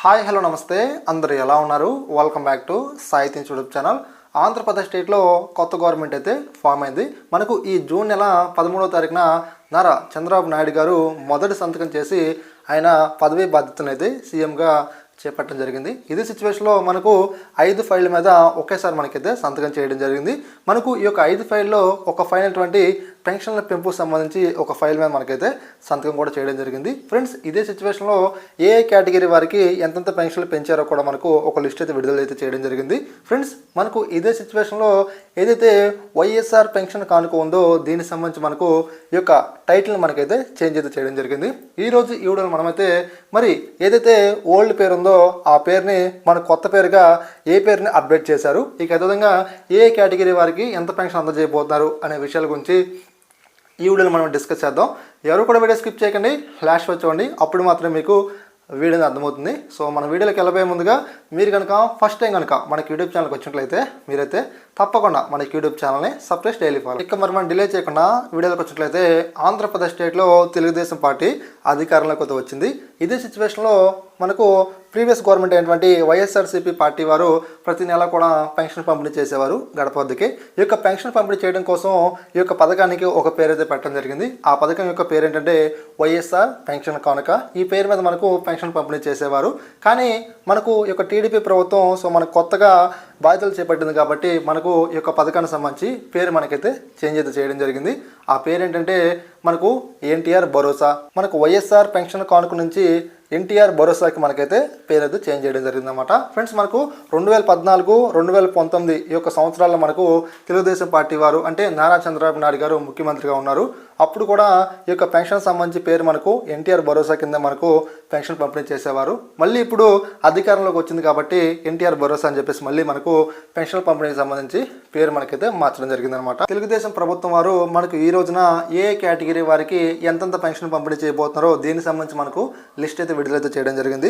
Hi hello నమస్తే అందరూ ఎలా ఉన్నారు? Welcome back to Sai things YouTube channel. Andhra Pradesh స్టేట్లో కొత్త గవర్నమెంట్ అయితే ఫామ్ అయింది. మనకు ఈ జూన్ నెల 13వ తారీఖున నారా చంద్రబాబు నాయుడు గారు మొదటి సంతకం చేసి ఆయన పదవీ బాధ్యతలను అయితే సీఎంగా చేపట్టడం జరిగింది. ఇదే సిచ్యువేషన్లో మనకు 5 ఫైళ్ళ మీద ఒకేసారి మనకైతే సంతకం చేయడం జరిగింది. మనకు ఈ యొక్క 5 ఫైల్లో ఒక ఫైల్ అయినటువంటి పెన్షన్ల పెంపు సంబంధించి ఒక ఫైల్ మీద మనకైతే సంతకం కూడా చేయడం జరిగింది. ఫ్రెండ్స్, ఇదే సిచ్యువేషన్లో ఏ కేటగిరీ వారికి ఎంతెంత పెన్షన్లు పెంచారో కూడా మనకు ఒక లిస్ట్ అయితే విడుదల అయితే చేయడం జరిగింది. ఫ్రెండ్స్, మనకు ఇదే సిచ్యువేషన్లో ఏదైతే వైఎస్ఆర్ పెన్షన్ కానుక ఉందో దీనికి సంబంధించి మనకు ఈ యొక్క టైటిల్ మనకైతే చేంజ్ అయితే చేయడం జరిగింది. ఈరోజు ఈ వీడియోలో మనమైతే మరి ఏదైతే ఓల్డ్ పేరు ఉందో ఆ పేరుని మన కొత్త పేరుగా ఏ పేరుని అప్డేట్ చేశారు, ఇక అదేవిధంగా ఏ కేటగిరీ వారికి ఎంత పెన్షన్ అందజేయబోతున్నారు అనే విషయాల గురించి ఈ వీడియోలో మనం డిస్కస్ చేద్దాం. ఎవరు కూడా వీడియో స్కిప్ చేయకండి, లాస్ట్ వచ్చేయండి, అప్పుడు మాత్రమే మీకు వీడియోని అర్థమవుతుంది. సో మన వీడియోలోకి వెళ్ళబోయే ముందుగా మీరు కనుక ఫస్ట్ టైం కనుక మనకి యూట్యూబ్ ఛానల్కి వచ్చినట్లయితే మీరైతే తప్పకుండా మనకి యూట్యూబ్ ఛానల్ని సబ్స్క్రైబ్ డైలీ ఫాలో. ఇక మరి మనం డిలే చేయకుండా వీడియోలోకి వచ్చినట్లయితే ఆంధ్రప్రదేశ్ స్టేట్లో తెలుగుదేశం పార్టీ అధికారంలోకి అయితే వచ్చింది. ఇదే సిచ్యువేషన్లో మనకు ప్రీవియస్ గవర్నమెంట్ అయినటువంటి వైఎస్ఆర్సీపీ పార్టీ వారు ప్రతి నెల కూడా పెన్షన్ పంపిణీ చేసేవారు గడప వద్దకి. ఈ యొక్క పెన్షన్ పంపిణీ చేయడం కోసం ఈ యొక్క పథకానికి ఒక పేరు అయితే పెట్టడం జరిగింది. ఆ పథకం యొక్క పేరు ఏంటంటే వైఎస్ఆర్ పెన్షన్ కానుక. ఈ పేరు మీద మనకు పెన్షన్ పంపిణీ చేసేవారు. కానీ మనకు ఈ యొక్క టీడీపీ ప్రభుత్వం మనకు కొత్తగా బాధ్యతలు చేపట్టింది కాబట్టి మనకు ఈ యొక్క పథకానికి సంబంధించి పేరు మనకైతే చేంజ్ అయితే చేయడం జరిగింది. ఆ పేరు ఏంటంటే మనకు ఎన్టీఆర్ భరోసా. మనకు వైఎస్ఆర్ పెన్షన్ కానుక నుంచి ఎన్టీఆర్ భరోసాకి మనకైతే పేరు అయితే చేంజ్ చేయడం జరిగిందన్నమాట. ఫ్రెండ్స్, మనకు 2014, 2019 ఈ యొక్క సంవత్సరాల్లో మనకు తెలుగుదేశం పార్టీ వారు అంటే నారా చంద్రబాబు నాయుడు గారు ముఖ్యమంత్రిగా ఉన్నారు. అప్పుడు కూడా ఈ యొక్క పెన్షన్ సంబంధించి పేరు మనకు ఎన్టీఆర్ భరోసా కింద మనకు పెన్షన్ పంపిణీ చేసేవారు. మళ్ళీ ఇప్పుడు అధికారంలోకి వచ్చింది కాబట్టి ఎన్టీఆర్ భరోసా అని చెప్పేసి మళ్ళీ మనకు పెన్షన్ పంపిణీకి సంబంధించి పేరు మనకైతే మార్చడం జరిగిందనమాట. తెలుగుదేశం ప్రభుత్వం వారు మనకు ఈ రోజున ఏ కేటగిరీ వారికి ఎంతెంత పెన్షన్ పంపిణీ చేయబోతున్నారో దీనికి సంబంధించి మనకు లిస్ట్ అయితే విడుదలైతే చేయడం జరిగింది.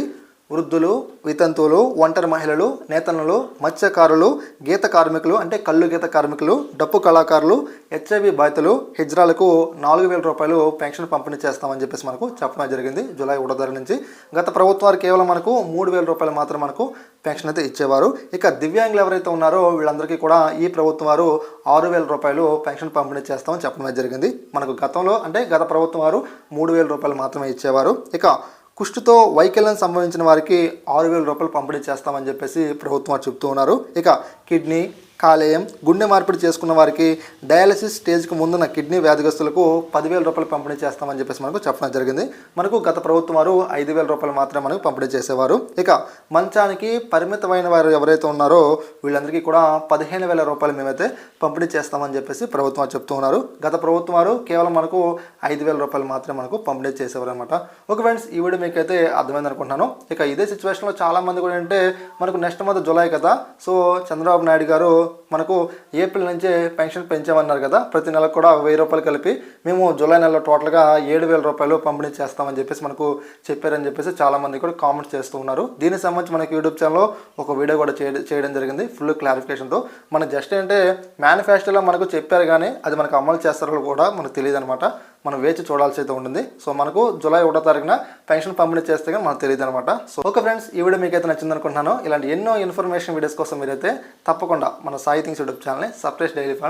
వృద్ధులు, వితంతువులు, ఒంటరి మహిళలు, నేతన్నలు, మత్స్యకారులు, గీత కార్మికులు అంటే కళ్ళు గీత కార్మికులు, డప్పు కళాకారులు, హెచ్ఐవి బాధితులు, హిజ్రాలకు 4,000 రూపాయలు పెన్షన్ పంపిణీ చేస్తామని చెప్పేసి మనకు చెప్పడం జరిగింది. జూలై 1వ తారీఖు నుంచి గత ప్రభుత్వం వారు కేవలం మనకు 3,000 రూపాయలు మాత్రం మనకు పెన్షన్ అయితే ఇచ్చేవారు. ఇక దివ్యాంగులు ఎవరైతే ఉన్నారో వీళ్ళందరికీ కూడా ఈ ప్రభుత్వం వారు 6,000 రూపాయలు పెన్షన్ పంపిణీ చేస్తామని చెప్పడం జరిగింది. మనకు గతంలో అంటే గత ప్రభుత్వం వారు 3,000 రూపాయలు మాత్రమే ఇచ్చేవారు. ఇక కుష్టుతో వైకల్యం సంబంధించిన వారికి 6,000 రూపాయలు పంపిణీ చేస్తామని చెప్పేసి ప్రభుత్వం చెప్తూ ఉన్నారు. ఇక కిడ్నీ, కాలేయం, గుండె మార్పిడి చేసుకున్న వారికి డయాలసిస్ స్టేజ్కి ముందున్న కిడ్నీ వ్యాధిగ్రస్తులకు 10,000 రూపాయలు పంపిణీ చేస్తామని చెప్పేసి మనకు చెప్పడం జరిగింది. మనకు గత ప్రభుత్వం వారు 5,000 రూపాయలు మాత్రమే మనకు పంపిణీ చేసేవారు. ఇక మంచానికి పరిమితమైన వారు ఎవరైతే ఉన్నారో వీళ్ళందరికీ కూడా 15,000 రూపాయలు మేమైతే పంపిణీ చేస్తామని చెప్పేసి ప్రభుత్వం చెప్తూ ఉన్నారు. గత ప్రభుత్వం వారు కేవలం మనకు 5,000 రూపాయలు మాత్రమే మనకు పంపిణీ చేసేవారు అనమాట. ఓకే ఫ్రెండ్స్, ఈ వీడియో మీకైతే అర్థమైంది అనుకుంటున్నాను. ఇక ఇదే సిచ్యువేషన్లో చాలామంది కూడా అంటే మనకు నెక్స్ట్ మంత్ జూలై కదా, సో చంద్రబాబు నాయుడు గారు మనకు ఏప్రిల్ నుంచే పెన్షన్ పెంచామన్నారు కదా, ప్రతి నెలకు కూడా 1,000 రూపాయలు కలిపి మేము జూలై నెలలో టోటల్గా 7,000 రూపాయలు పంపిణీ చేస్తామని చెప్పేసి మనకు చెప్పారని చెప్పేసి చాలామంది కూడా కామెంట్స్ చేస్తూ ఉన్నారు. దీనికి సంబంధించి మనకి యూట్యూబ్ ఛానల్లో ఒక వీడియో కూడా చేయడం జరిగింది ఫుల్ క్లారిఫికేషన్తో. మనకు జస్ట్ ఏంటంటే మేనిఫెస్టోలో మనకు చెప్పారు కానీ అది మనకు అమలు చేస్తారో కూడా మనకు తెలియదు అనమాట. మనం వేచి చూడాల్సి అయితే ఉంటుంది. సో మనకు జూలై 1వ తారీఖున పెన్షన్ పంపిణీ చేస్తే కానీ మనకు తెలియదు అనమాట. సో ఓకే ఫ్రెండ్స్, ఈ వీడియో మీకైతే నచ్చింది అనుకుంటున్నాను. ఇలాంటి ఎన్నో ఇన్ఫర్మేషన్ వీడియోస్ కోసం మీరైతే తప్పకుండా మన సాయి థింగ్స్ యూట్యూబ్ ఛానల్ని సబ్స్క్రైబ్ డైలీ ఫాలో.